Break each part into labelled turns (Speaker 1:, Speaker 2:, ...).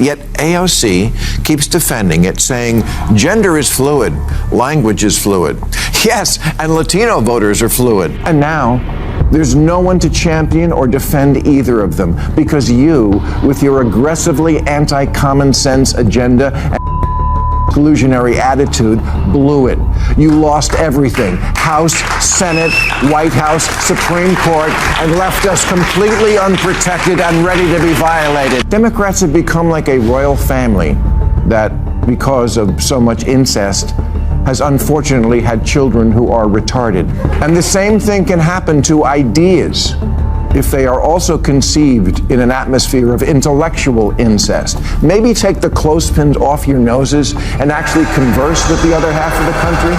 Speaker 1: Yet AOC keeps defending it, saying gender is fluid, language is fluid. Yes, and Latino voters are fluid. And now, there's no one to champion or defend either of them because you, with your aggressively anti-common sense agenda and exclusionary attitude, blew it. You lost everything. House, Senate, White House, Supreme Court, and left us completely unprotected and ready to be violated. Democrats have become like a royal family that, because of so much incest, has unfortunately had children who are retarded. And the same thing can happen to ideas if they are also conceived in an atmosphere of intellectual incest. Maybe take the clothespins off your noses and actually converse with the other half of the country.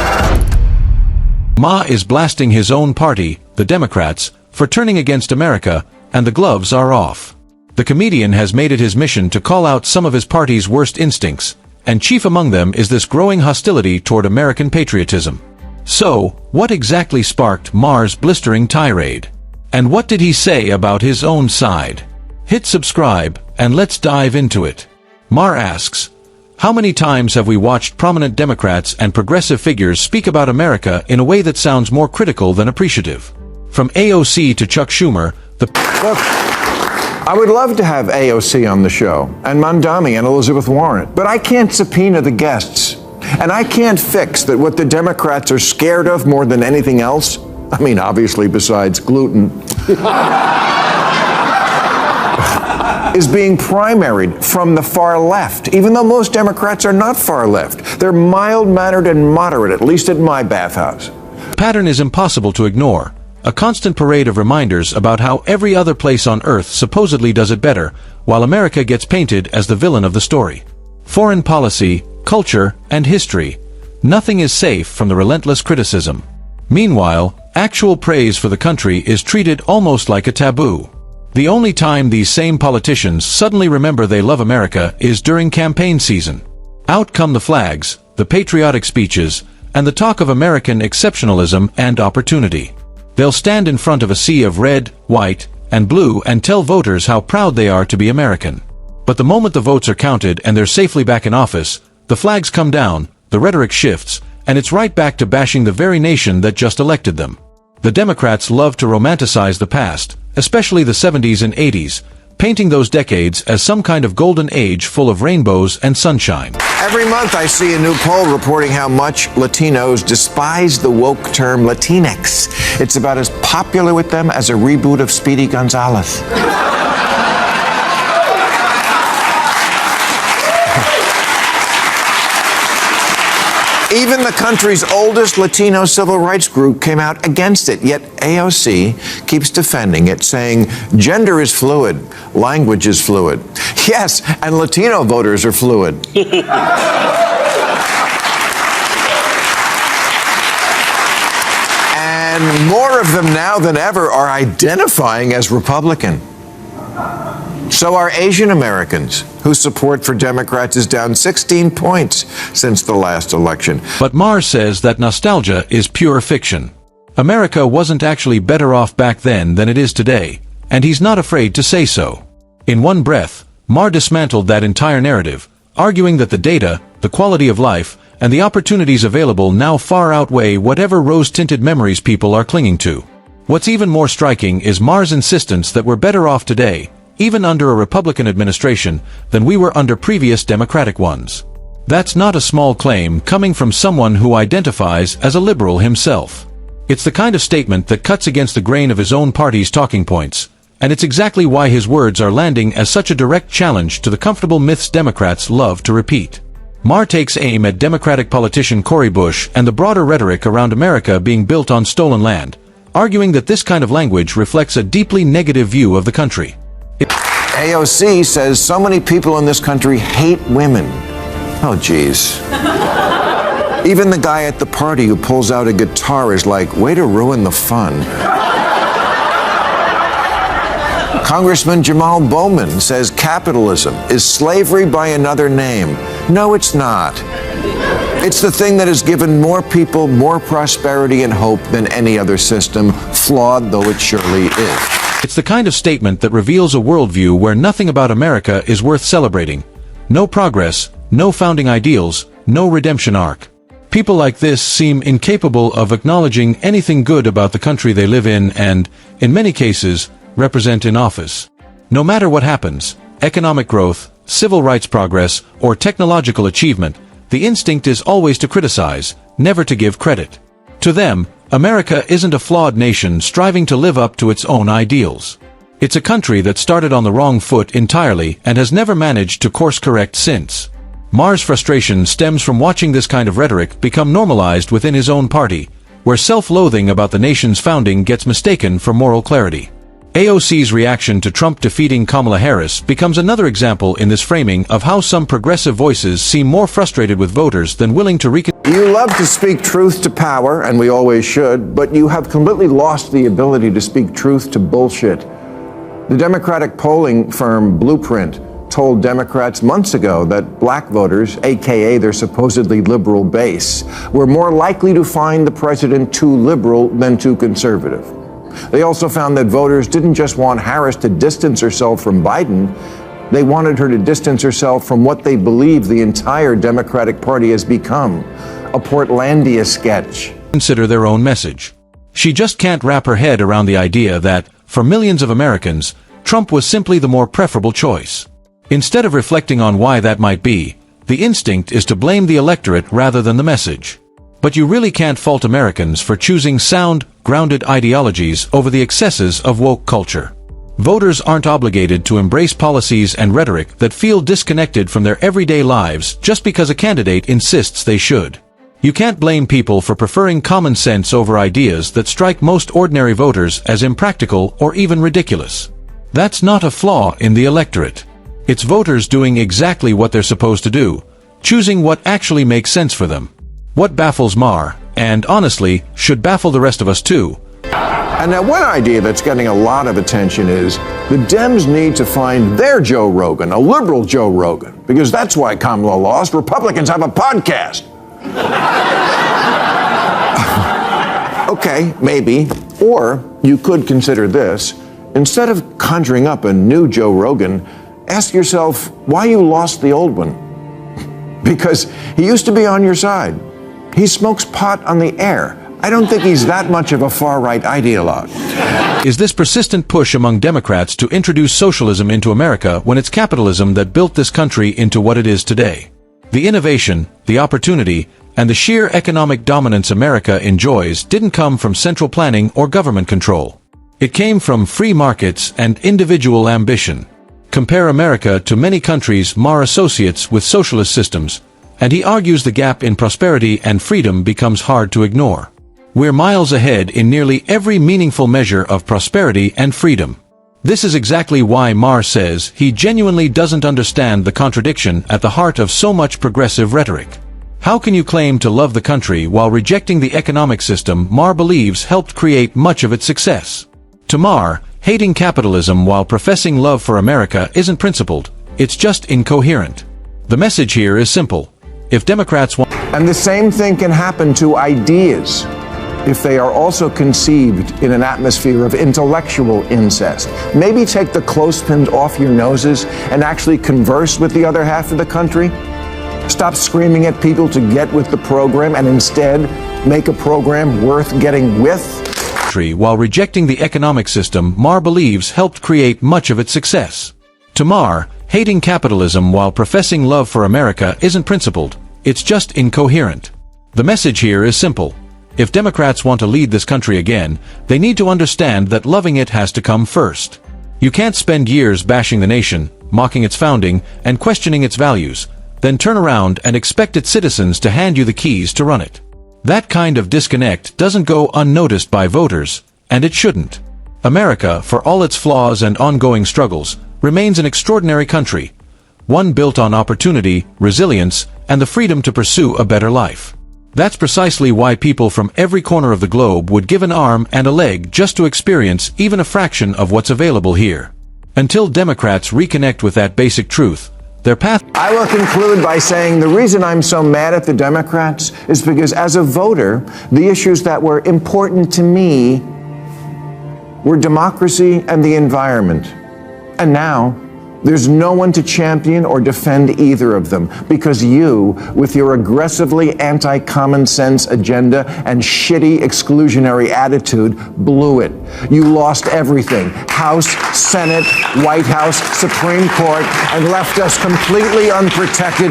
Speaker 2: Ma is blasting his own party, the Democrats, for turning against America, and the gloves are off. The comedian has made it his mission to call out some of his party's worst instincts, and chief among them is this growing hostility toward American patriotism. So, what exactly sparked Maher's blistering tirade? And what did he say about his own side? Hit subscribe, and let's dive into it. Maher asks, how many times have we watched prominent Democrats and progressive figures speak about America in a way that sounds more critical than appreciative? From AOC to Chuck Schumer, Look,
Speaker 1: I would love to have AOC on the show, and Mandami and Elizabeth Warren, but I can't subpoena the guests. And I can't fix that what the Democrats are scared of more than anything else, I mean, obviously besides gluten, is being primaried from the far left, even though most Democrats are not far left. They're mild-mannered and moderate, at least at my bathhouse.
Speaker 2: Pattern is impossible to ignore. A constant parade of reminders about how every other place on Earth supposedly does it better, while America gets painted as the villain of the story. Foreign policy, culture, and history. Nothing is safe from the relentless criticism. Meanwhile, actual praise for the country is treated almost like a taboo. The only time these same politicians suddenly remember they love America is during campaign season. Out come the flags, the patriotic speeches, and the talk of American exceptionalism and opportunity. They'll stand in front of a sea of red, white, and blue and tell voters how proud they are to be American. But the moment the votes are counted and they're safely back in office, the flags come down, the rhetoric shifts, and it's right back to bashing the very nation that just elected them. The Democrats love to romanticize the past, especially the 70s and 80s, painting those decades as some kind of golden age full of rainbows and sunshine.
Speaker 1: Every month I see a new poll reporting how much Latinos despise the woke term Latinx. It's about as popular with them as a reboot of Speedy Gonzales. Even the country's oldest Latino civil rights group came out against it, yet AOC keeps defending it, saying gender is fluid, language is fluid. Yes, and Latino voters are fluid. And more of them now than ever are identifying as Republican. So are Asian Americans, whose support for Democrats is down 16 points since the last election.
Speaker 2: But Maher says that nostalgia is pure fiction. America wasn't actually better off back then than it is today, and he's not afraid to say so. In one breath, Maher dismantled that entire narrative, arguing that the data, the quality of life, and the opportunities available now far outweigh whatever rose-tinted memories people are clinging to. What's even more striking is Maher's insistence that we're better off today, even under a Republican administration, than we were under previous Democratic ones. That's not a small claim coming from someone who identifies as a liberal himself. It's the kind of statement that cuts against the grain of his own party's talking points, and it's exactly why his words are landing as such a direct challenge to the comfortable myths Democrats love to repeat. Maher takes aim at Democratic politician Cori Bush and the broader rhetoric around America being built on stolen land, arguing that this kind of language reflects a deeply negative view of the country.
Speaker 1: AOC says so many people in this country hate women. Oh, geez. Even the guy at the party who pulls out a guitar is like, way to ruin the fun. Congressman Jamal Bowman says capitalism is slavery by another name. No, it's not. It's the thing that has given more people more prosperity and hope than any other system, flawed though it surely is.
Speaker 2: It's the kind of statement that reveals a worldview where nothing about America is worth celebrating, No progress, no founding ideals, no redemption arc. People like this seem incapable of acknowledging anything good about the country they live in and, in many cases, represent in office. No matter what happens, economic growth, civil rights progress, or technological achievement, the instinct is always to criticize, never to give credit. To them, America isn't a flawed nation striving to live up to its own ideals. It's a country that started on the wrong foot entirely and has never managed to course-correct since. Maher's frustration stems from watching this kind of rhetoric become normalized within his own party, where self-loathing about the nation's founding gets mistaken for moral clarity. AOC's reaction to Trump defeating Kamala Harris becomes another example in this framing of how some progressive voices seem more frustrated with voters than willing to
Speaker 1: You love to speak truth to power, and we always should, but you have completely lost the ability to speak truth to bullshit. The Democratic polling firm Blueprint told Democrats months ago that black voters, aka their supposedly liberal base, were more likely to find the president too liberal than too conservative. They also found that voters didn't just want Harris to distance herself from Biden, they wanted her to distance herself from what they believe the entire Democratic Party has become, a Portlandia sketch.
Speaker 2: Consider their own message. She just can't wrap her head around the idea that, for millions of Americans, Trump was simply the more preferable choice. Instead of reflecting on why that might be, the instinct is to blame the electorate rather than the message. But you really can't fault Americans for choosing sound, grounded ideologies over the excesses of woke culture. Voters aren't obligated to embrace policies and rhetoric that feel disconnected from their everyday lives just because a candidate insists they should. You can't blame people for preferring common sense over ideas that strike most ordinary voters as impractical or even ridiculous. That's not a flaw in the electorate. It's voters doing exactly what they're supposed to do, choosing what actually makes sense for them. What baffles Maher, and honestly, should baffle the rest of us too.
Speaker 1: And now one idea that's getting a lot of attention is the Dems need to find their Joe Rogan, a liberal Joe Rogan, because that's why Kamala lost. Republicans have a podcast. Okay, maybe. Or you could consider this. Instead of conjuring up a new Joe Rogan, ask yourself why you lost the old one. Because he used to be on your side. He smokes pot on the air. I don't think he's that much of a far-right ideologue.
Speaker 2: Is this persistent push among Democrats to introduce socialism into America when it's capitalism that built this country into what it is today? The innovation, the opportunity, and the sheer economic dominance America enjoys didn't come from central planning or government control. It came from free markets and individual ambition. Compare America to many countries Maher associates with socialist systems, and he argues the gap in prosperity and freedom becomes hard to ignore. We're miles ahead in nearly every meaningful measure of prosperity and freedom. This is exactly why Maher says he genuinely doesn't understand the contradiction at the heart of so much progressive rhetoric. How can you claim to love the country while rejecting the economic system Maher believes helped create much of its success? To Maher, hating capitalism while professing love for America isn't principled, it's just incoherent. The message here is simple. If Democrats want—
Speaker 1: And the same thing can happen to ideas if they are also conceived in an atmosphere of intellectual incest. Maybe take the clothespins off your noses and actually converse with the other half of the country. Stop screaming at people to get with the program and instead make a program worth getting with.
Speaker 2: While rejecting the economic system Maher believes helped create much of its success. To Maher, hating capitalism while professing love for America isn't principled, it's just incoherent. The message here is simple. If Democrats want to lead this country again, they need to understand that loving it has to come first. You can't spend years bashing the nation, mocking its founding, and questioning its values, then turn around and expect its citizens to hand you the keys to run it. That kind of disconnect doesn't go unnoticed by voters, and it shouldn't. America, for all its flaws and ongoing struggles, remains an extraordinary country, one built on opportunity, resilience, and the freedom to pursue a better life. That's precisely why people from every corner of the globe would give an arm and a leg just to experience even a fraction of what's available here. Until Democrats reconnect with that basic truth, their path—
Speaker 1: I will conclude by saying the reason I'm so mad at the Democrats is because as a voter, the issues that were important to me were democracy and the environment. And now, there's no one to champion or defend either of them because you, with your aggressively anti-common sense agenda and shitty exclusionary attitude, blew it. You lost everything: House, Senate, White House, Supreme Court, and left us completely unprotected.